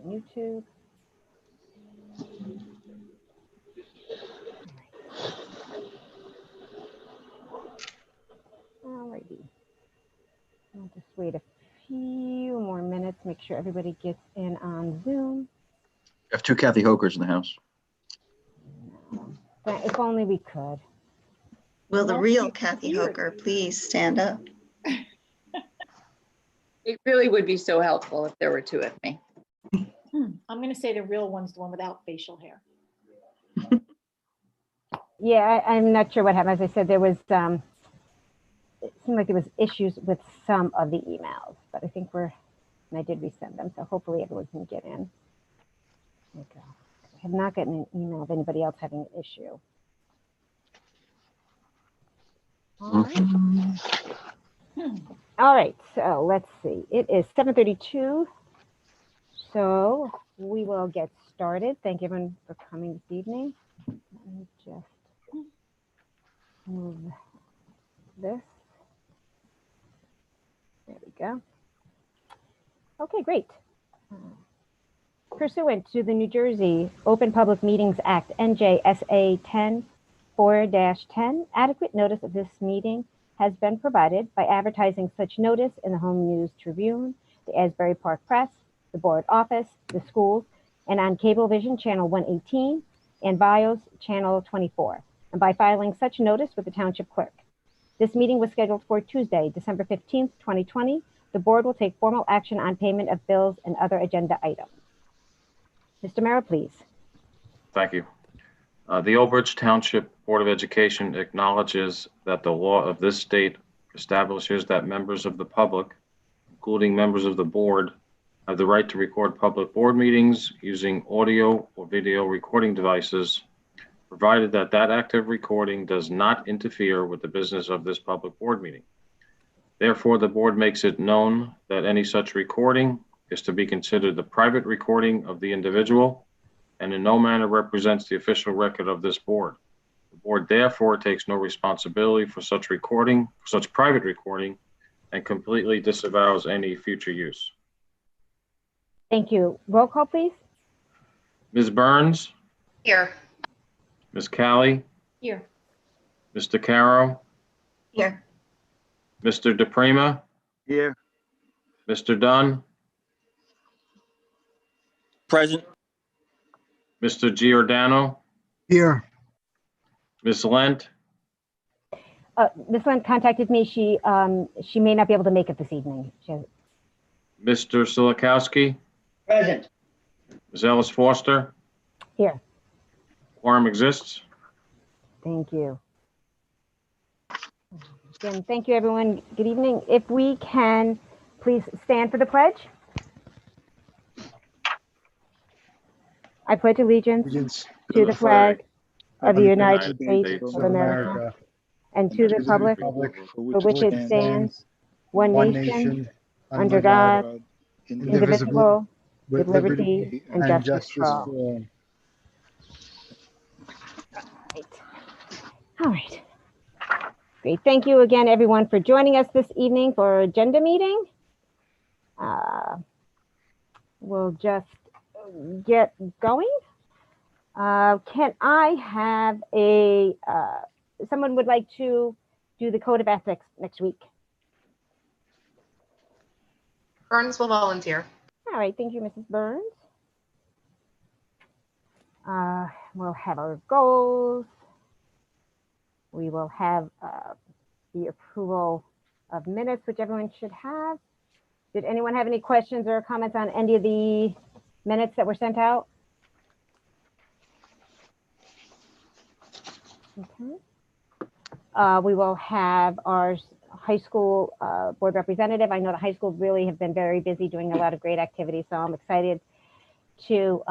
YouTube. Alrighty. I'll just wait a few more minutes, make sure everybody gets in on Zoom. We have two Kathy Hokers in the house. If only we could. Will the real Kathy Hoker please stand up? It really would be so helpful if there were two of me. I'm going to say the real one's the one without facial hair. Yeah, I'm not sure what happened. As I said, there was, it seemed like there was issues with some of the emails, but I think and I did resend them, so hopefully everyone can get in. There we go. I have not gotten an email of anybody else having an issue. All right. All right, so let's see. It is 7:32, so we will get started. Thank you everyone for coming this evening. Let me just move this. There we go. Okay, great. Pursuant to the New Jersey Open Public Meetings Act, NJSA 10-4-10, adequate notice of this meeting has been provided by advertising such notice in the Home News Tribune, the Asbury Park Press, the Board Office, the schools, and on Cablevision Channel 118 and BIOS Channel 24, and by filing such notice with the Township Clerk. This meeting was scheduled for Tuesday, December 15th, 2020. The board will take formal action on payment of bills and other agenda items. Mr. Mara, please. Thank you. The Old Bridge Township Board of Education acknowledges that the law of this state establishes that members of the public, including members of the board, have the right to record public board meetings using audio or video recording devices, provided that that active recording does not interfere with the business of this public board meeting. Therefore, the board makes it known that any such recording is to be considered the private recording of the individual and in no manner represents the official record of this board. The board therefore takes no responsibility for such recording, such private recording, and completely disavows any future use. Thank you. Roll call, please. Ms. Burns, Here. Ms. Callie, Here. Mr. Caro, Here. Mr. DePrima, Here. Mr. Dunn, Present. Mr. Giordano, Here. Ms. Lent, Ms. Lynn contacted me. She may not be able to make it this evening. Mr. Silikowski, Present. Ms. Ellis Foster. Here. Quorum exists. Thank you. Again, thank you, everyone. Good evening. If we can, please stand for the pledge. I pledge allegiance to the flag of the United States of America and to the republic for which it stands, one nation, under God, indivisible, with liberty and justice for all. All right. Great. Thank you again, everyone, for joining us this evening for our agenda meeting. We'll just get going. Can I have someone would like to do the code of ethics next week? Burns will volunteer. All right. Thank you, Mrs. Burns. We'll have our goals. We will have the approval of minutes, which everyone should have. Did anyone have any questions or comments on any of the minutes that were sent out? Okay. We will have our high school board representative. I know the high school really have been very busy doing a lot of great activities, so I'm excited to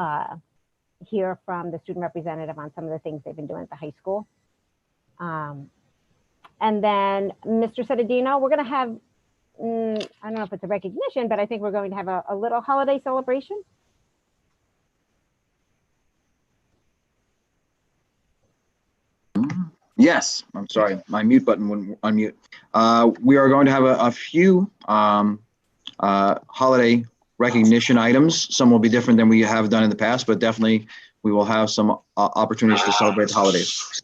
hear from the student representative on some of the things they've been doing at the high school. And then Mr. Citadino, we're going to have, I don't know if it's a recognition, but I think we're going to have a little holiday celebration. Yes, I'm sorry, my mute button wouldn't unmute. We are going to have a few holiday recognition items. Some will be different than we have done in the past, but definitely we will have some opportunities to celebrate the holidays.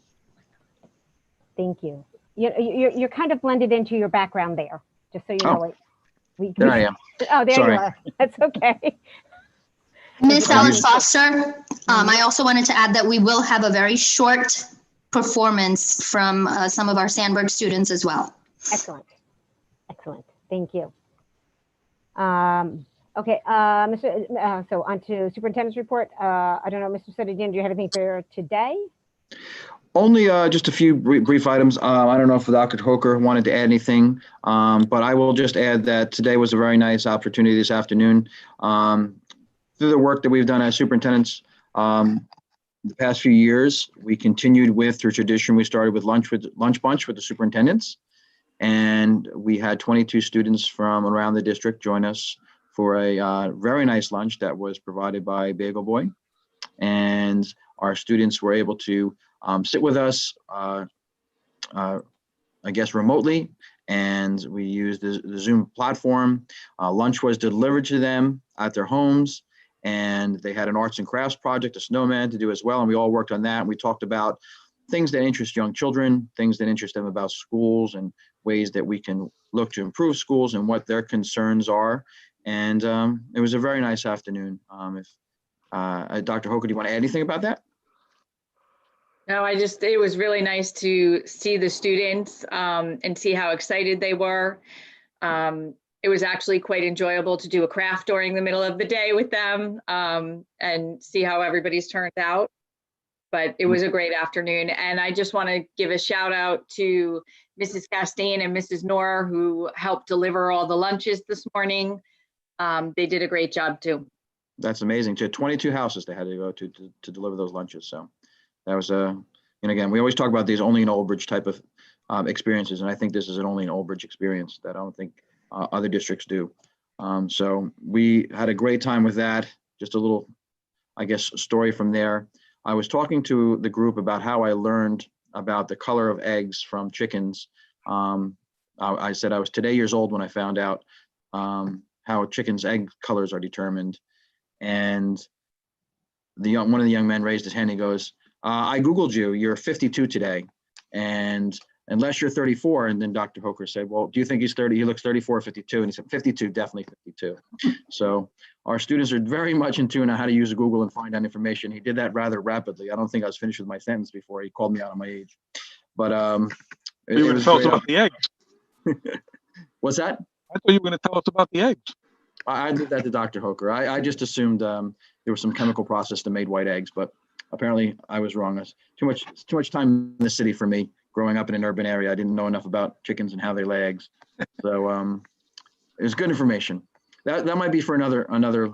Thank you. You're kind of blended into your background there, just so you know it. There I am. Oh, there Sorry. you are. That's okay. Miss Um, Ellen Foster, I also wanted to add that we will have a very short performance from some of our Sandberg students as well. Excellent. Excellent. Thank you. Okay, so on to superintendent's report. I don't know, Mr. Sotadin, do you have anything for today? Only just a few brief items. I don't know if Dr. Hoker wanted to add anything, but I will just add that today was a very nice opportunity this afternoon. Through the work that we've done as superintendents the past few years, we continued with, through tradition, we started with lunch bunch with the superintendents. And we had 22 students from around the district join us for a very nice lunch that was provided by Bagel Boy. And our students were able to sit with us, I guess, remotely. And we used the Zoom platform. Lunch was delivered to them at their homes. And they had an arts and crafts project, a snowman to do as well. And we all worked on that. And we talked about things that interest young children, things that interest them about schools and ways that we can look to improve schools and what their concerns are. And it was a very nice afternoon. Dr. Hoker, do you want to add anything about that? No, it was really nice to see the students and see how excited they were. It was actually quite enjoyable to do a craft during the middle of the day with them and see how everybody's turned out. But it was a great afternoon. And I just want to give a shout out to Mrs. Castine and Mrs. Knorr, who helped deliver all the lunches this morning. They did a great job too. That's amazing. To 22 houses they had to go to deliver those lunches. So that was and again, we always talk about these only in Old Bridge type of experiences. And I think this is an only in Old Bridge experience that I don't think other districts do. So we had a great time with that. Just a little, I guess, story from there. I was talking to the group about how I learned about the color of eggs from chickens. I said I was today years old when I found out how chickens' egg colors are determined. And one of the young men raised his hand. He goes, I Googled you, you're 52 today. And unless you're 34, and then Dr. Hoker said, well, do you think he's 30? He looks 34 or 52. And he said, 52, definitely 52. So our students are very much in tune on how to use Google and find out information. He did that rather rapidly. I don't think I was finished with my sentence before he called me out on my age. But you were going to tell us about the eggs. What's that? I thought you were going to tell us about the eggs. I did that to Dr. Hoker. I just assumed there was some chemical process that made white eggs, but apparently I was wrong. It's too much time in the city for me. Growing up in an urban area, I didn't know enough about chickens and how they lay eggs. So it was good information. That might be for another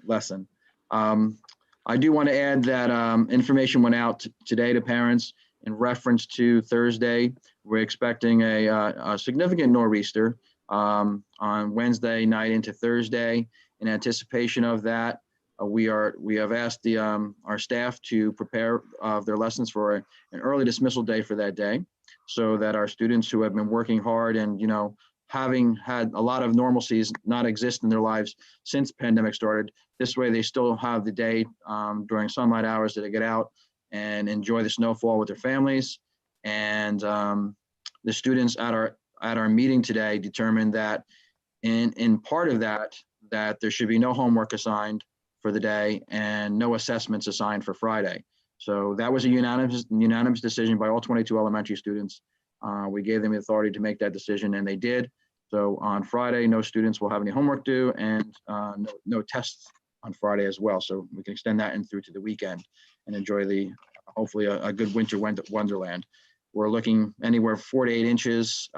lesson. I do want to add that information went out today to parents in reference to Thursday. We're expecting a significant nor'easter on Wednesday night into Thursday. In anticipation of that, we have asked our staff to prepare their lessons for an early dismissal day for that day, so that our students who have been working hard and having had a lot of normalcies not exist in their lives since pandemic started, this way they still have the day during sunlight hours that they get out and enjoy the snowfall with their families. And the students at our meeting today determined that in part of that there should be no homework assigned for the day and no assessments assigned for Friday. So that was a unanimous decision by all 22 elementary students. We gave them the authority to make that decision, and they did. So on Friday, no students will have any homework due, and no tests on Friday as well. So we can extend that in through to the weekend and enjoy hopefully a good winter wonderland. We're looking anywhere 4 to 8 inches,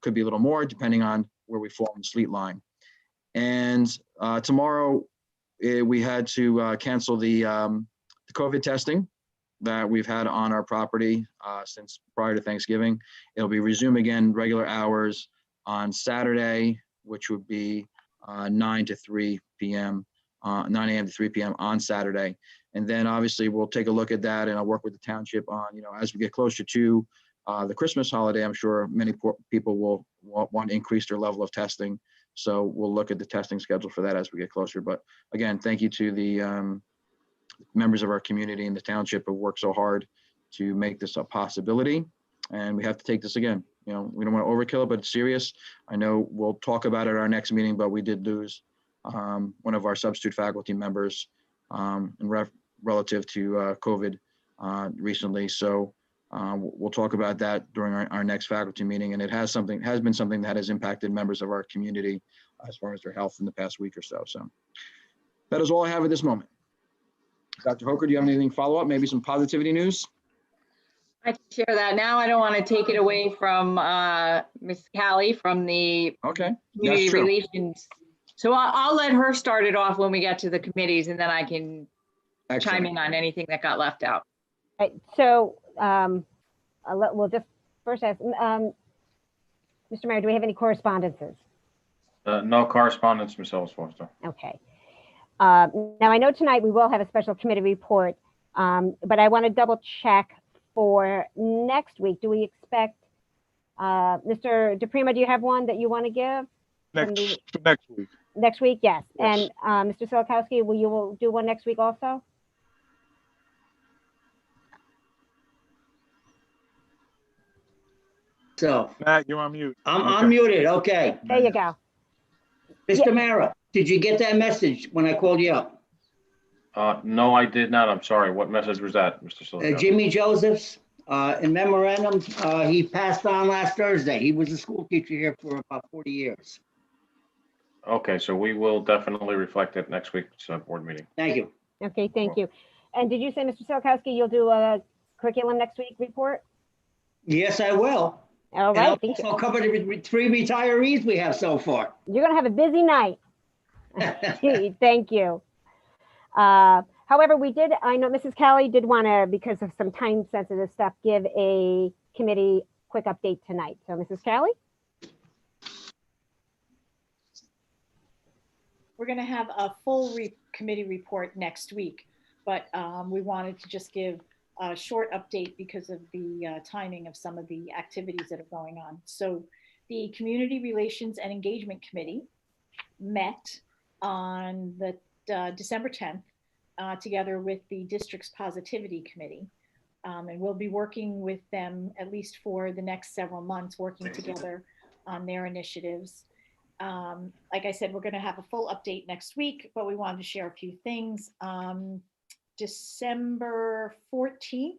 could be a little more depending on where we fall on the sleet line. And tomorrow, we had to cancel the COVID testing that we've had on our property since prior to Thanksgiving. It'll be resumed again regular hours on Saturday, which would be 9 to 3 p.m., 9 a.m. to 3 p.m. on Saturday. And then obviously we'll take a look at that, and I'll work with the township on, as we get closer to the Christmas holiday, I'm sure many people will want to increase their level of testing. So we'll look at the testing schedule for that as we get closer. But again, thank you to the members of our community and the township who worked so hard to make this a possibility. And we have to take this again. You know, we don't want to overkill it, but it's serious. I know we'll talk about it at our next meeting, but we did lose one of our substitute faculty members relative to COVID recently. So we'll talk about that during our next faculty meeting. And it has been something that has impacted members of our community as far as their health in the past week or so. So that is all I have at this moment. Dr. Hoker, do you have anything follow up? Maybe some positivity news? I can share that now. I don't want to take it away from Ms. Callie from the Okay. community That's true. relations. So I'll let her start it off when we get to the committees, and then I can chime Excellent. in on anything that got left out. Right, so we'll just first ask, Mr. Mayor, do we have any correspondences? No correspondence, Ms. Ellis Foster. Okay. Now, I know tonight we will have a special committee report, but I want to double check for next week. Do we expect, Mr. DePrima, do you have one that you want to give? Next week. Next week, yes. Yes. And Mr. Silikowski, will you do one next week also? So Matt, you're on mute. I'm muted. Okay. There you go. Mr. Mara, did you get that message when I called you up? No, I did not. I'm sorry. What message was that, Mr. Silikowski? Jimmy Josephs, in memorandum, he passed on last Thursday. He was a school teacher here for about 40 years. Okay, so we will definitely reflect it next week's board meeting. Thank you. Okay, thank you. And did you say, Mr. Silikowski, you'll do a curriculum next week report? Yes, I will. All And right, I'll thank you. also cover the 3 retirees we have so far. You're gonna have a busy night. Thank you. However, I know Mrs. Kelly did want to, because of some time sensitive stuff, give a committee quick update tonight. So Mrs. Kelly? We're going to have a full committee report next week, but we wanted to just give a short update because of the timing of some of the activities that are going on. So the Community Relations and Engagement Committee met on the December 10th together with the district's Positivity Committee. And we'll be working with them at least for the next several months, working together on their initiatives. Like I said, we're going to have a full update next week, but we wanted to share a few things. December 14th,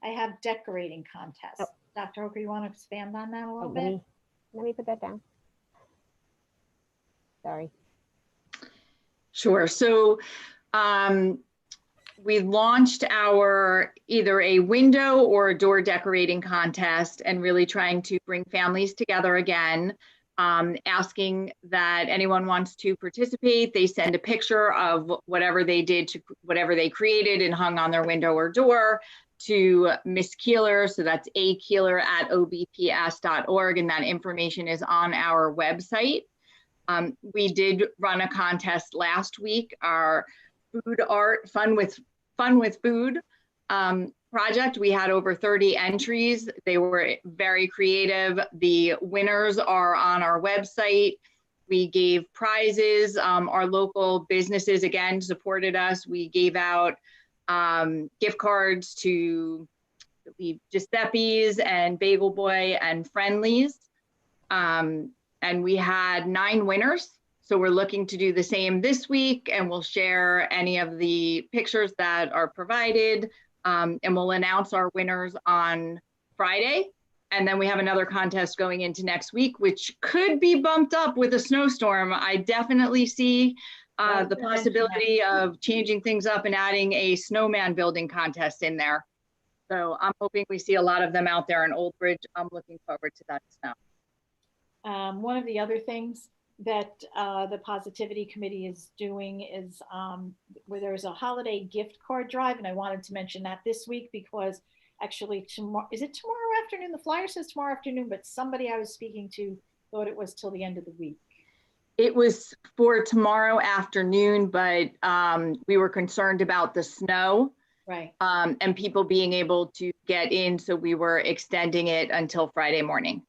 I have decorating contest. Oh. Dr. Hoker, you want to expand on that a little Let bit? me put that down. Sorry. Sure. So we launched our either a window or a door decorating contest and really trying to bring families together again, asking that anyone wants to participate, they send a picture of whatever they did to whatever they created and hung on their window or door to Miss Keeler. So that's akeeler@obps.org, and that information is on our website. We did run a contest last week, our food art fun with food project. We had over 30 entries. They were very creative. The winners are on our website. We gave prizes. Our local businesses again supported us. We gave out gift cards to Giuseppe's and Bagel Boy and Friendly's. And we had 9 winners. So we're looking to do the same this week, and we'll share any of the pictures that are provided, and we'll announce our winners on Friday. And then we have another contest going into next week, which could be bumped up with a snowstorm. I definitely see the possibility of changing things up and adding a snowman building contest in there. So I'm hoping we see a lot of them out there in Old Bridge. I'm looking forward to that snow. One of the other things that the Positivity Committee is doing is where there's a holiday gift card drive, and I wanted to mention that this week because actually tomorrow, is it tomorrow afternoon? The flyer says tomorrow afternoon, but somebody I was speaking to thought it was till the end of the week. It was for tomorrow afternoon, but we were concerned about the snow. Right. And people being able to get in, so we were extending it until Friday morning.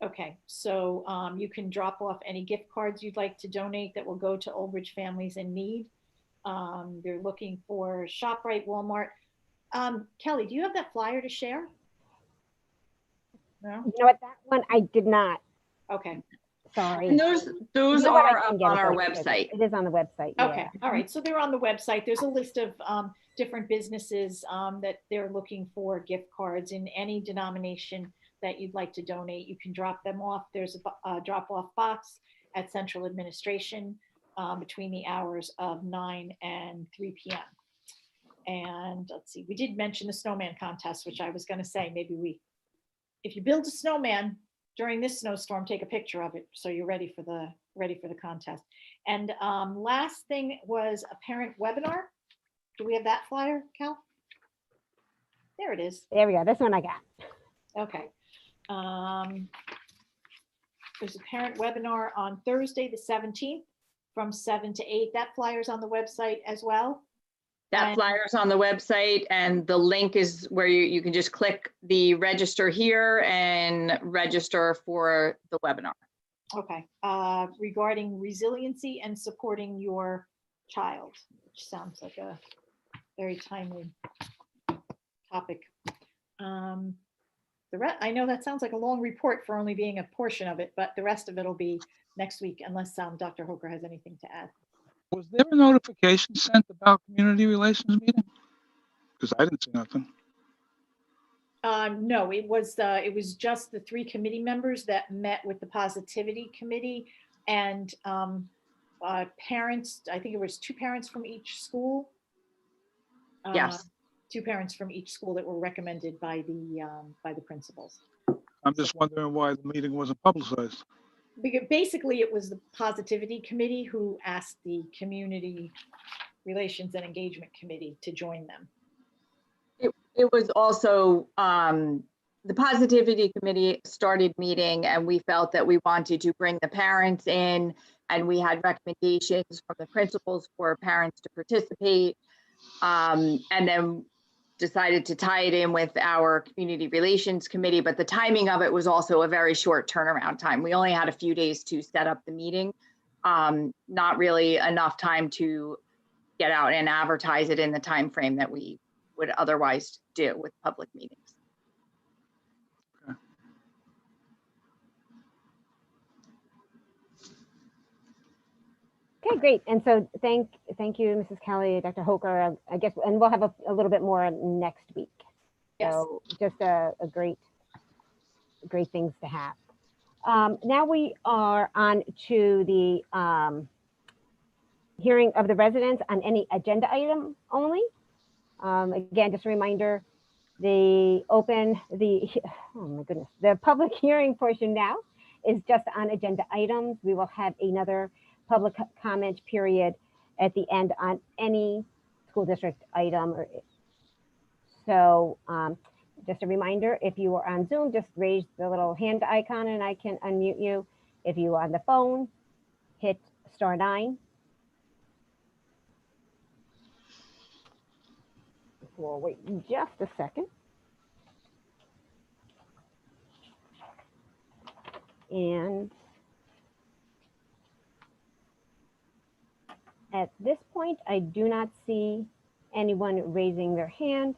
Okay, so you can drop off any gift cards you'd like to donate that will go to Old Bridge families in need. They're looking for ShopRite, Walmart. Kelly, do you have that flyer to share? No? You know what, that one I did not, Okay, sorry. And those You know what, I are can up get on it our for you. website. It is on the website, yeah. okay, all right. So they're on the website. There's a list of different businesses that they're looking for gift cards in any denomination that you'd like to donate. You can drop them off. There's a drop-off box at Central Administration between the hours of 9 and 3 p.m. And let's see, we did mention the snowman contest, which I was going to say, if you build a snowman during this snowstorm, take a picture of it so you're ready for the contest. And last thing was a parent webinar. Do we have that flyer, Cal? There it is. There we go, this one I got. Okay. There's a parent webinar on Thursday, the 17th from 7 to 8. That flyer's on the website as well. That And- flyer's on the website, and the link is where you can just click the register here and register for the webinar. Okay, regarding resiliency and supporting your child, which sounds like a very timely topic. I know that sounds like a long report for only being a portion of it, but the rest of it will be next week unless Dr. Hoker has anything to add. Was there a notification sent about community relations meeting? Because I didn't see nothing. No, it was just the 3 committee members that met with the Positivity Committee and parents. I think it was 2 parents from each school. Yes. 2 parents from each school that were recommended by the principals. I'm just wondering why the meeting wasn't publicized. Because basically it was the Positivity Committee who asked the Community Relations and Engagement Committee to join them. It was also, the Positivity Committee started meeting, and we felt that we wanted to bring the parents in, and we had recommendations from the principals for parents to participate. And then decided to tie it in with our Community Relations Committee, but the timing of it was also a very short turnaround time. We only had a few days to set up the meeting, not really enough time to get out and advertise it in the time frame that we would otherwise do with public meetings. Okay, great. And so thank you, Mrs. Kelly, Dr. Hoker, I guess, and we'll have a little bit more next week. Yes. So just a great things to have. Now we are on to the hearing of the residents on any agenda item only. Again, just a reminder, the public hearing portion now is just on agenda items. We will have another public comment period at the end on any school district item. So just a reminder, if you are on Zoom, just raise the little hand icon and I can unmute you. If you are on the phone, hit *9. We'll wait just a second. And at this point, I do not see anyone raising their hand.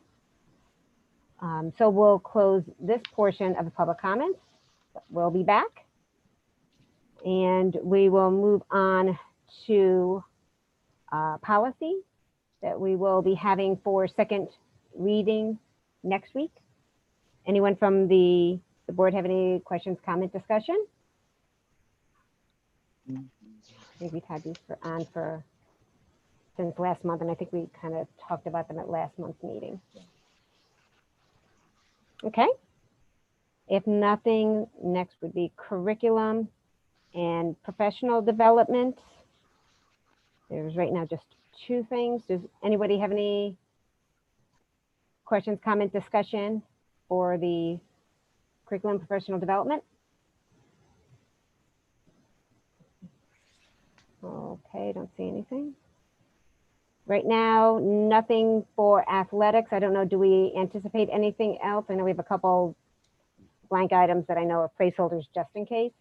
So we'll close this portion of the public comments. We'll be back. And we will move on to policy that we will be having for second reading next week. Anyone from the board have any questions, comment, discussion? I think we've had these since last month, and I think we kind of talked about them at last month's meeting. Okay. If nothing, next would be curriculum and professional development. There's right now just 2 things. Does anybody have any questions, comment, discussion for the curriculum professional development? Okay, don't see anything. Right now, nothing for athletics. I don't know, do we anticipate anything else? I know we have a couple blank items that I know are placeholders just in case.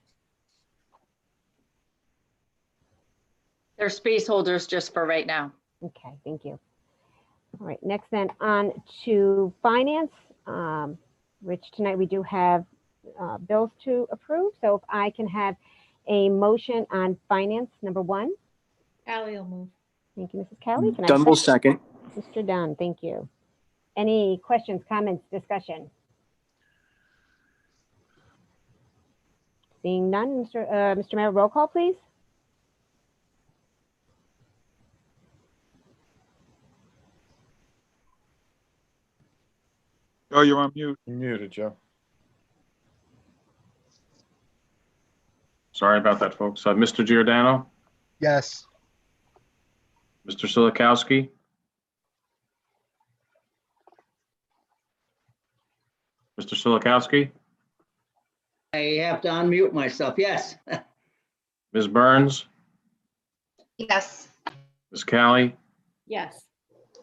They're space holders just for right now. Okay, thank you. All right, next then on to finance. Rich, tonight we do have bills to approve. So if I can have a motion on finance number 1. Ally will move. Thank you, Mrs. Kelly. Can I have a Dunn will second. Mr. Dunn, thank you. Any questions, comments, discussion? Seeing none, Mr. Mayor, roll call, please. Joe, you're on mute. You're muted, Joe. Sorry about that, folks. Mr. Giordano, Yes. Mr. Silikowski, Mr. Silikowski, I have to unmute myself. Yes. Ms. Burns, Yes. Ms. Callie, Yes.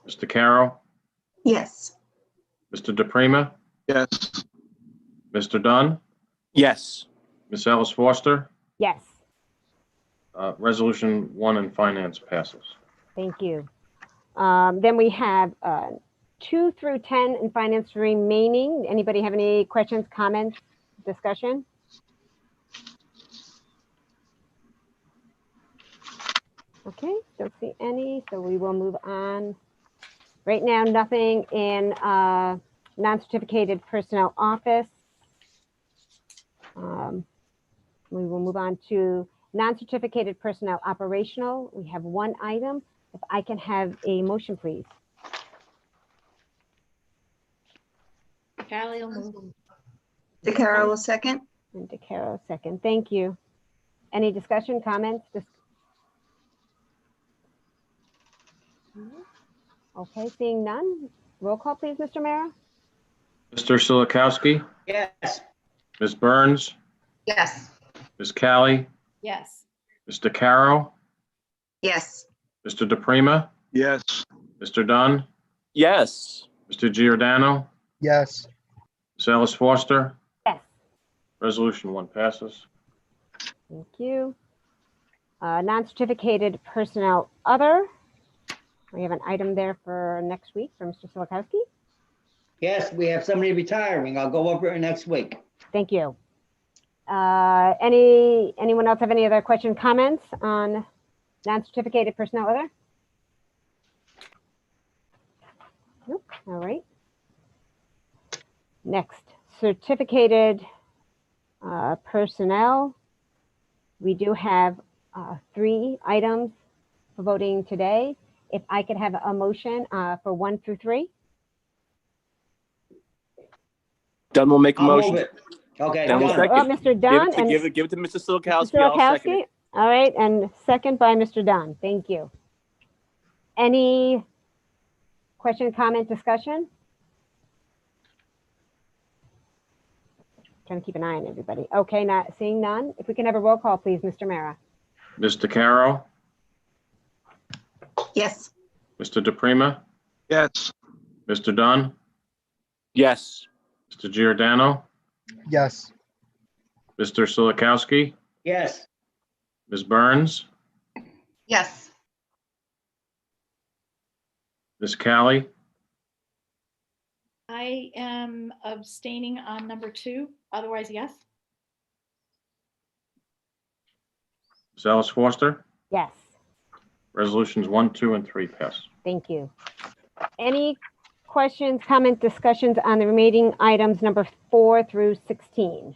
Mr. Carroll, Yes. Mr. DePrima, Yes. Mr. Dunn, Yes. Ms. Ellis Foster. Yes, Resolution 1 in finance passes. thank you. Then we have 2 through 10 in finance remaining. Anybody have any questions, comments, discussion? Okay, don't see any, so we will move on. Right now, nothing in non-certificated personnel office. We will move on to non-certificated personnel operational. We have 1 item. If I can have a motion, please. Ally will move. DeCarlo will second. And DeCaro, second. Thank you. Any discussion, comments? Okay, seeing none. Roll call, please, Mr. Mara. Mr. Silikowski, Yes. Ms. Burns, Yes. Ms. Callie, Yes. Mr. Carroll, Yes. Mr. DePrima, Yes. Mr. Dunn, Yes. Mr. Giordano, Yes. Ms. Ellis Foster. Yes. Resolution 1 passes. Thank you. Non-certificated personnel other. We have an item there for next week from Mr. Silikowski. Yes, we have somebody retiring. I'll go over it next week. Thank you. Anyone else have any other questions, comments on non-certificated personnel other? Nope. All right. Next, certificated personnel. We do have 3 items for voting today. If I could have a motion for 1 through 3. Dunn will make a I'll move motion. it. Okay. Then we'll done. second. Mr. Dunn and Give it to Mr. Mr. Silikowski. I'll second Silikowski. it. All right, and second by Mr. Dunn. Thank you. Any question, comment, discussion? Trying to keep an eye on everybody. Okay, not seeing none. If we can have a roll call, please, Mr. Mara. Mr. Carroll, Yes. Mr. DePrima, Yes. Mr. Dunn, Yes. Mr. Giordano, Yes. Mr. Silikowski, Yes. Ms. Burns, Yes. Ms. Callie, I am abstaining on number 2. Otherwise, yes. Ms. Ellis Foster. Yes, Resolutions 1, 2, and 3 pass. thank you. Any questions, comment, discussions on the remaining items number 4 through 16?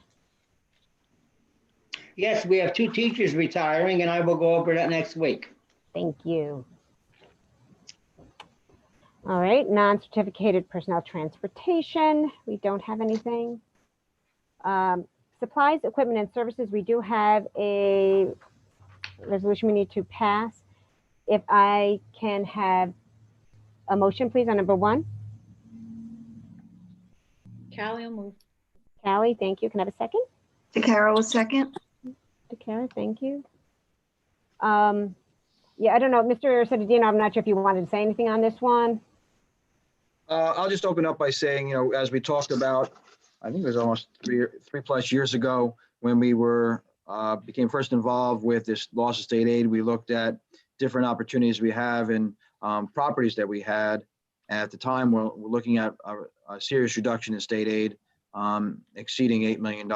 Yes, we have 2 teachers retiring, and I will go over that next week. Thank you. All right, non-certificated personnel transportation, we don't have anything. Supplies, equipment, and services, we do have a resolution we need to pass. If I can have a motion, please, on number 1. Ally will move. Callie, thank you. Can I have a second? DeCarlo will second. DeCara, thank you. Yeah, I don't know, Mr. Sedadino, I'm not sure if you wanted to say anything on this one. I'll just open up by saying, as we talked about I think it was almost three plus years ago when we became first involved with this loss of state aid. We looked at different opportunities we have in properties that we had. At the time, we're looking at a serious reduction in state aid, exceeding $8 million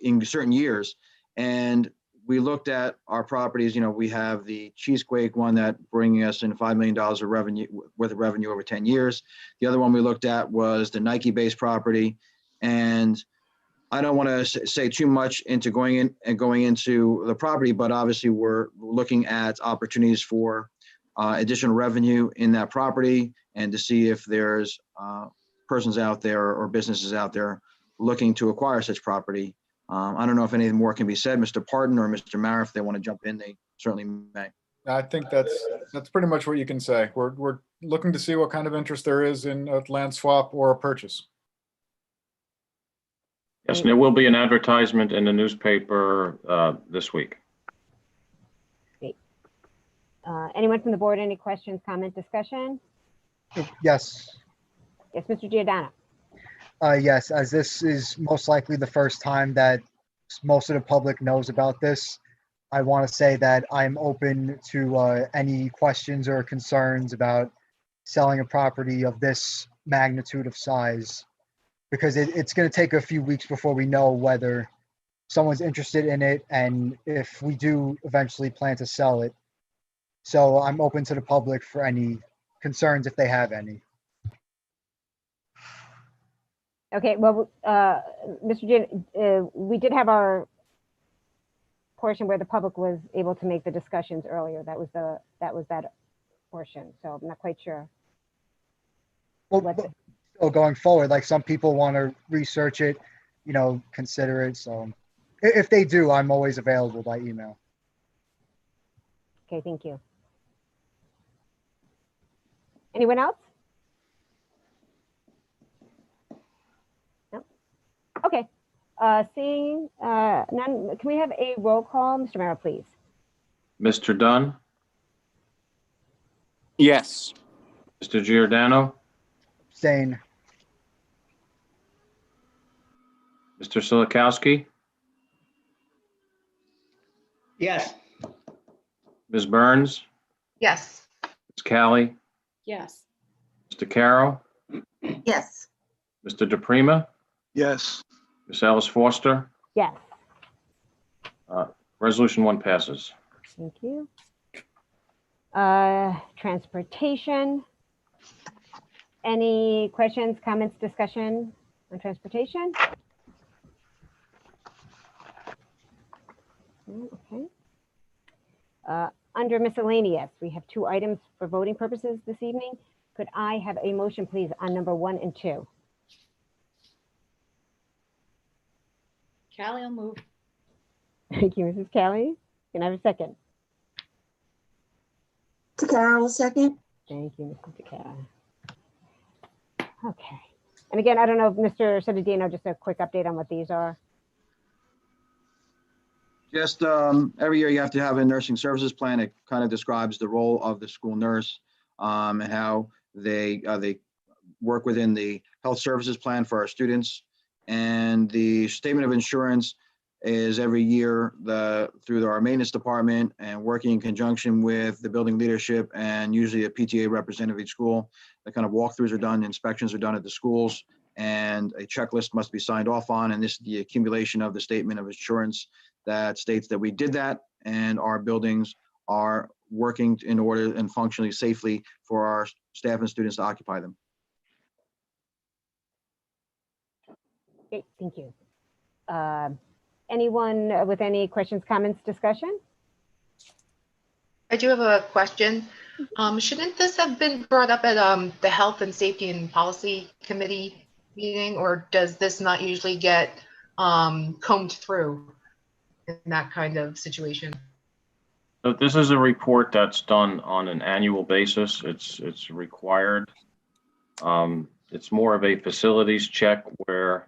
in certain years. And we looked at our properties. We have the Cheesequake one that bringing us in $5 million of revenue worth of revenue over 10 years. The other one we looked at was the Nike-based property. And I don't want to say too much into going into the property, but obviously we're looking at opportunities for additional revenue in that property and to see if there's persons out there or businesses out there looking to acquire such property. I don't know if anything more can be said. Mr. Parton or Mr. Mara, if they want to jump in, they certainly may. I think that's pretty much what you can say. We're looking to see what kind of interest there is in a land swap or a purchase. Yes, and there will be an advertisement in the newspaper this week. Great. Anyone from the board, any questions, comment, discussion? Yes. Yes, Mr. Giordano. Yes, as this is most likely the first time that most of the public knows about this, I want to say that I'm open to any questions or concerns about selling a property of this magnitude of size, because it's going to take a few weeks before we know whether someone's interested in it and if we do eventually plan to sell it. So I'm open to the public for any concerns if they have any. Okay, well, Mr. Gin, we did have our portion where the public was able to make the discussions earlier. That was that portion. So I'm not quite sure. Well, so going forward, like some people want to research it, consider it. So if they do, I'm always available by email. Okay, thank you. Anyone else? No? Okay, seeing none, can we have a roll call? Mr. Merrill, please. Mr. Dunn, Yes. Mr. Giordano, Abstain. Mr. Silikowski, Yes. Ms. Burns, Yes. Ms. Callie, Yes. Mr. Carroll, Yes. Mr. DePrima, Yes. Ms. Alice Foster. Yes, Resolution 1 passes. thank you. Transportation. Any questions, comments, discussion on transportation? Okay. Under miscellaneous, we have 2 items for voting purposes this evening. Could I have a motion, please, on number 1 and 2? Callie will move. Thank you, Mrs. Kelly. Can I have a second? Carol, second. Thank you, Mrs. Takara. Okay. And again, I don't know if Mr. Sedadino, just a quick update on what these are. Just every year you have to have a nursing services plan. It kind of describes the role of the school nurse and how they work within the health services plan for our students. And the statement of insurance is every year through our maintenance department and working in conjunction with the building leadership and usually a PTA representative of each school. The kind of walkthroughs are done, inspections are done at the schools, and a checklist must be signed off on. And this is the accumulation of the statement of insurance that states that we did that and our buildings are working in order and functionally safely for our staff and students to occupy them. Okay, thank you. Anyone with any questions, comments, discussion? I do have a question. Shouldn't this have been brought up at the Health and Safety and Policy Committee meeting, or does this not usually get combed through in that kind of situation? So this is a report that's done on an annual basis. It's required. It's more of a facilities check where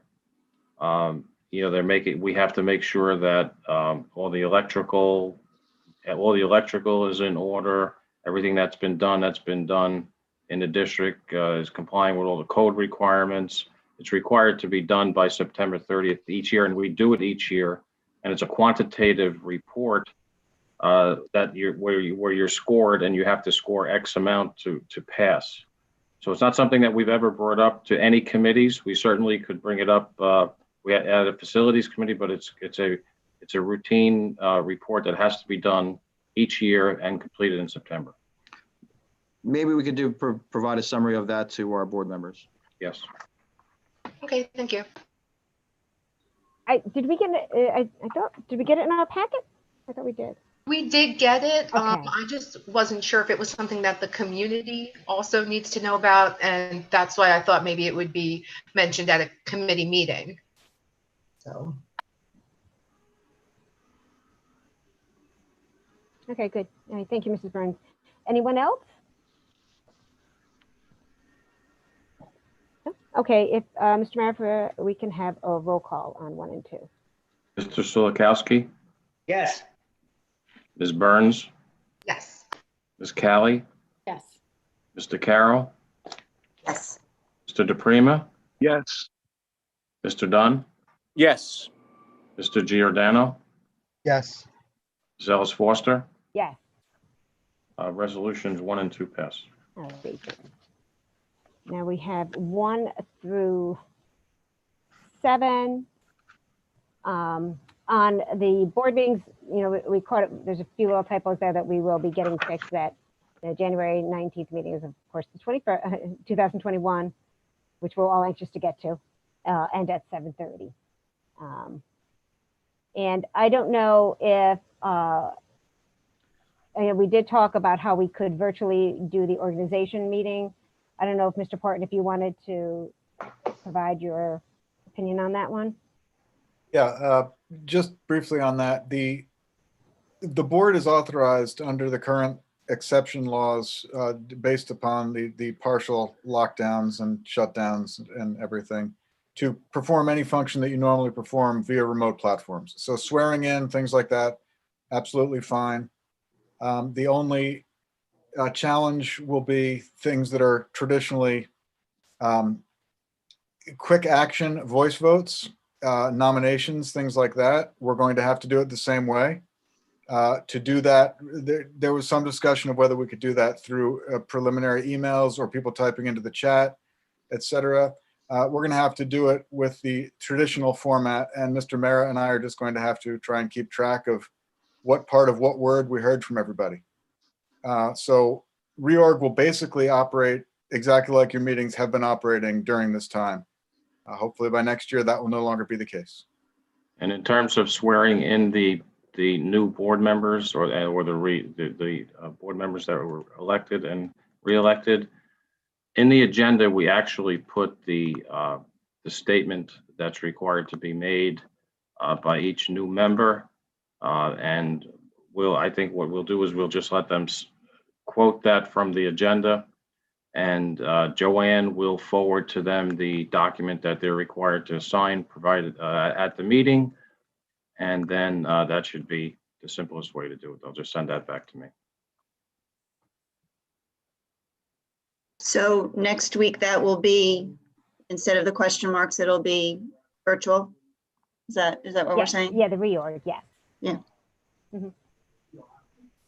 we have to make sure that all the electrical is in order. Everything that's been done. in the district is complying with all the code requirements. It's required to be done by September 30th each year, and we do it each year. And it's a quantitative report that where you're scored, and you have to score X amount to pass. So it's not something that we've ever brought up to any committees. We certainly could bring it up. We had a facilities committee, but it's a routine report that has to be done each year and completed in September. Maybe we could provide a summary of that to our board members. Yes. Okay, thank you. Did we get it? I thought, did we get it in our packet? I thought we did. We did get it. Okay. I just wasn't sure if it was something that the community also needs to know about, and that's why I thought maybe it would be mentioned at a committee meeting. So. Okay, good. All right, thank you, Mrs. Burns. Anyone else? No? Okay, if Mr. Mayor, we can have a roll call on 1 and 2. Mr. Sulikowski, Yes. Ms. Burns, Yes. Ms. Callie, Yes. Mr. Carroll, Yes. Mr. DePrima, Yes. Mr. Dunn, Yes. Mr. Giordano, Yes. Ms. Ellis Foster. Yes. Resolutions 1 and 2 pass. All right. Now we have 1 through 7. On the board meetings, you know, we caught it, there's a few little typos there that we will be getting fixed. That the January 19th meeting is, of course, the 21st, 2021, which we're all anxious to get to, and at 7:30. And I don't know if, we did talk about how we could virtually do the organization meeting. I don't know if Mr. Parton, if you wanted to provide your opinion on that one. Yeah, just briefly on that, the board is authorized under the current exception laws based upon the partial lockdowns and shutdowns and everything to perform any function that you normally perform via remote platforms. So swearing in, things like that, absolutely fine. The only challenge will be things that are traditionally quick action voice votes, nominations, things like that. We're going to have to do it the same way. To do that, there was some discussion of whether we could do that through preliminary emails or people typing into the chat, etc. We're going to have to do it with the traditional format, and Mr. Mara and I are just going to have to try and keep track of what part of what word we heard from everybody. So reorg will basically operate exactly like your meetings have been operating during this time. Hopefully by next year, that will no longer be the case. And in terms of swearing in the new board members or the board members that were elected and re-elected, in the agenda, we actually put the statement that's required to be made by each new member. And I think what we'll do is we'll just let them quote that from the agenda, and Joanne will forward to them the document that they're required to sign provided at the meeting. And then that should be the simplest way to do it. They'll just send that back to me. So next week that will be, instead of the question marks, it'll be virtual. Is that what we're saying? Yeah, the reorg, yes. Yeah. Mm-hmm.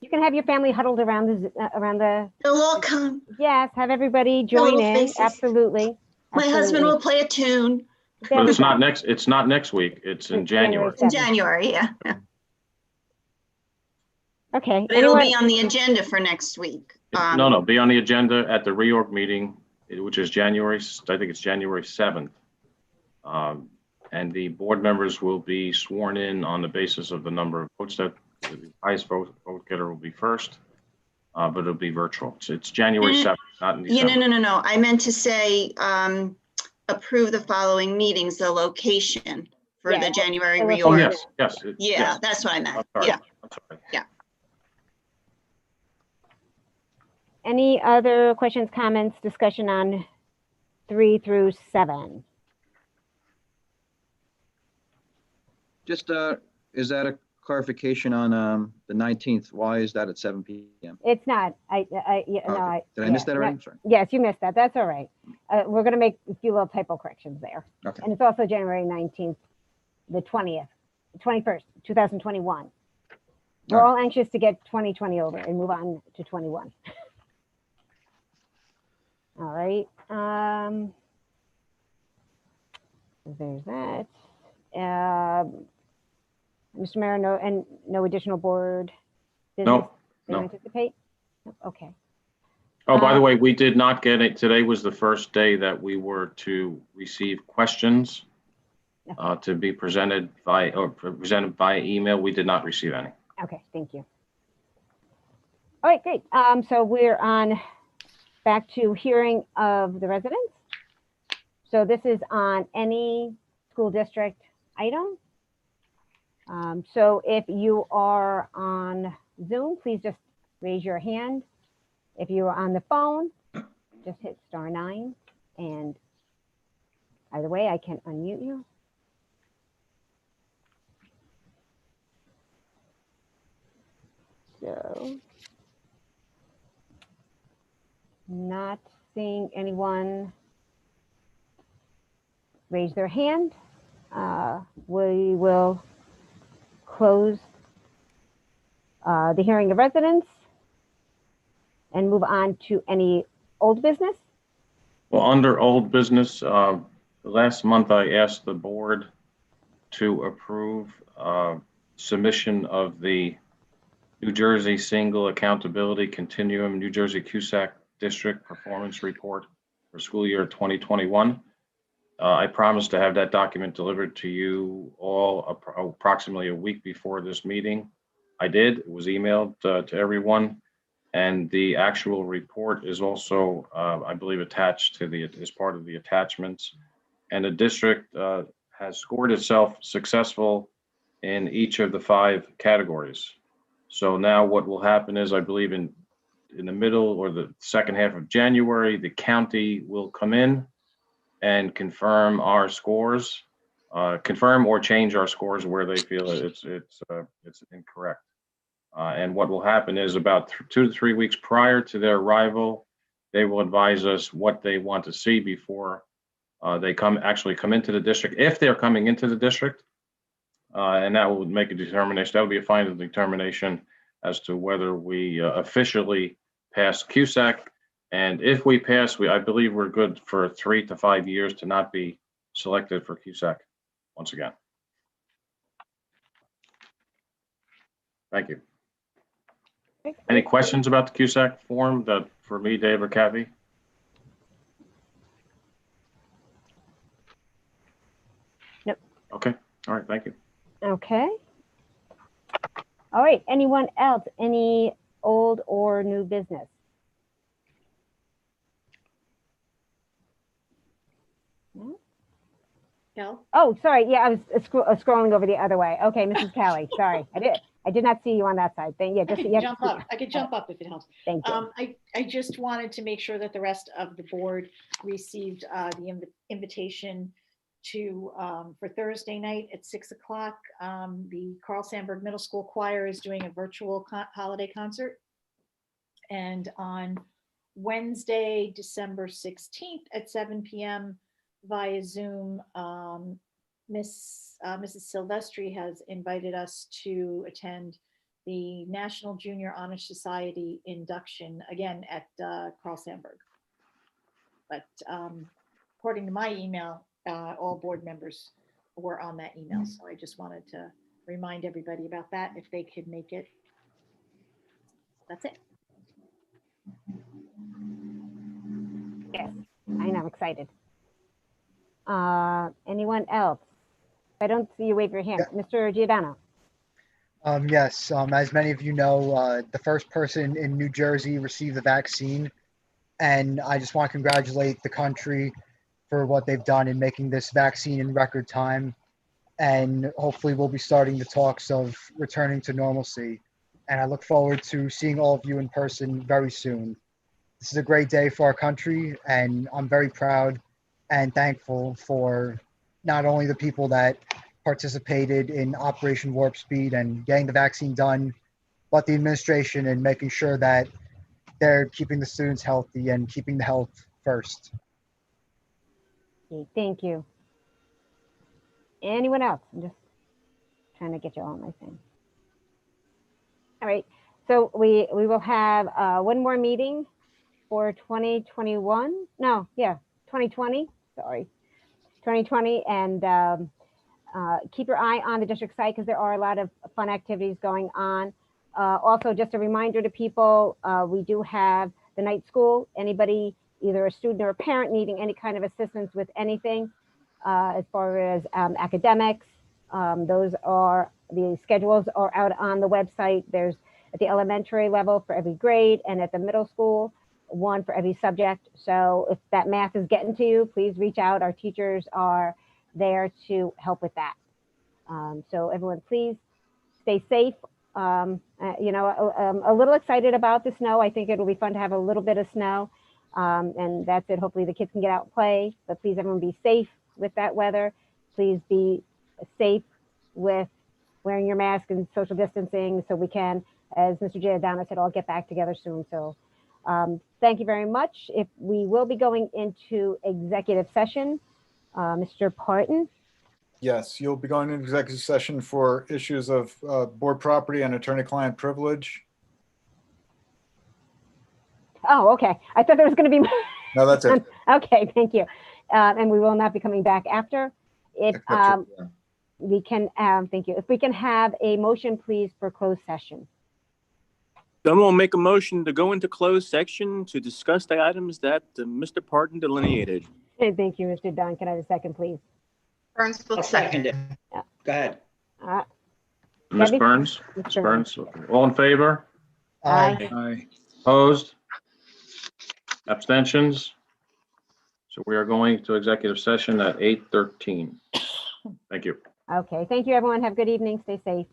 You can have your family huddled around the. They'll all come. Yes, have everybody join little in. faces. Absolutely. My husband will play a tune. But it's not next week. It's in January. In January, yeah. Okay. But it'll be on the agenda for next week. No, be on the agenda at the reorg meeting, which is January 7th. And the board members will be sworn in on the basis of the number of votes that the highest vote getter will be first, but it'll be virtual. So it's January 7th, not in December. Yeah, no. I meant to say approve the following meetings, the location for the January reorg. Oh, yes. Yeah, that's what I meant. Yeah. Yeah. Any other questions, comments, discussion on 3 through 7? Just, is that clarification on the 19th. Why is that at 7 p.m.? It's not. Yeah, no, Okay. Did I miss that already? no. Sorry. Yes, you missed that. That's all right. We're going to make a few little typo corrections there. Okay. And it's also January 19th, the 21st, 2021. We're all anxious to get 2020 over and move on to 21. All right. There's that. Mr. Mayor, no additional board business No, that you no. anticipate? Okay. Oh, by the way, we did not get it. Today was the first day that we were to receive questions to be presented by email. We did not receive any. Okay, thank you. All right, great. So we're on back to hearing of the residents. So this is on any school district item. So if you are on Zoom, please just raise your hand. If you are on the phone, just hit *9. And either way, I can unmute you. So, not seeing anyone raise their hand. We will close the hearing of residents and move on to any old business. Well, under old business, last month I asked the board to approve submission of the New Jersey Single Accountability Continuum New Jersey CUSAC District Performance Report for school year 2021. I promised to have that document delivered to you all approximately a week before this meeting. I did. It was emailed to everyone. And the actual report is also, I believe, attached to as part of the attachments. And the district has scored itself successful in each of the 5 categories. So now what will happen is, I believe in the middle or the second half of January, the county will come in and confirm our scores, confirm or change our scores where they feel it's incorrect. And what will happen is about 2 to 3 weeks prior to their arrival, they will advise us what they want to see before they actually come into the district, if they're coming into the district. And that will make a determination. That will be a final determination as to whether we officially pass CUSAC. And if we pass, I believe we're good for 3 to 5 years to not be selected for CUSAC once again. Thank you. Any questions about the CUSAC form for me, Dave, or Kathy? Nope. Okay. All right. Thank you. Okay. All right. Anyone else? Any old or new business? No? Cal? Oh, sorry. Yeah, I was scrolling over the other way. Okay, Mrs. Callie. Sorry, I did not see you on that side. Yeah, just Jump up. I could jump up if it helps. Thank you. I just wanted to make sure that the rest of the board received the invitation to for Thursday night at 6 o'clock. The Carl Sandburg Middle School Choir is doing a virtual holiday concert. And on Wednesday, December 16th at 7 p.m. via Zoom, Mrs. Silvestri has invited us to attend the National Junior Honor Society induction, again at Carl Sandburg. But according to my email, all board members were on that email. So I just wanted to remind everybody about that if they could make it. That's it. Yes, I know, I'm excited. Anyone else? If I don't see you, wave your hand. Yeah. Mr. Giordano. Yes, as many of you know, the first person in New Jersey received the vaccine, and I just want to congratulate the country for what they've done in making this vaccine in record time, and hopefully we'll be starting the talks of returning to normalcy, and I look forward to seeing all of you in person very soon. This is a great day for our country, and I'm very proud and thankful for not only the people that participated in Operation Warp Speed and getting the vaccine done, but the administration and making sure that they're keeping the students healthy and keeping the health first. Okay, thank you. Anyone else? I'm just trying to get you all on my thing. All right, so we will have one more meeting for 2021. No, yeah, 2020. Sorry, 2020, and keep your eye on the district site because there are a lot of fun activities going on. Also, just a reminder to people, we do have the night school. Anybody, either a student or a parent needing any kind of assistance with anything as far as academics, the schedules are out on the website. There's at the elementary level for every grade, and at the middle school, one for every subject. So if that math is getting to you, please reach out. Our teachers are there to help with that. So everyone, please stay safe. A little excited about the snow. I think it'll be fun to have a little bit of snow. And that's it. Hopefully the kids can get out and play, but please everyone be safe with that weather. Please be safe with wearing your mask and social distancing so we can, as Mr. Giordano said, all get back together soon. So thank you very much. If we will be going into executive session, Mr. Parton. Yes, you'll be going into executive session for issues of board property and attorney-client privilege. Oh, okay. I thought there was going to be. No, that's it. Okay, thank you. And we will not be coming back after. If we can, thank you. If we can have a motion, please, for closed session. Someone will make a motion to go into closed section to discuss the items that Mr. Parton delineated. Okay, thank you, Mr. Dunn. Can I have a second, please? Burns will I'll second it. Yeah. Go ahead. Ms. Debbie? Burns? Mr. Ms. Burns? All in favor? Aye. Aye. Opposed? Abstentions? So we are going to executive session at 8:13. Thank you. Okay, thank you, everyone. Have a good evening. Stay safe.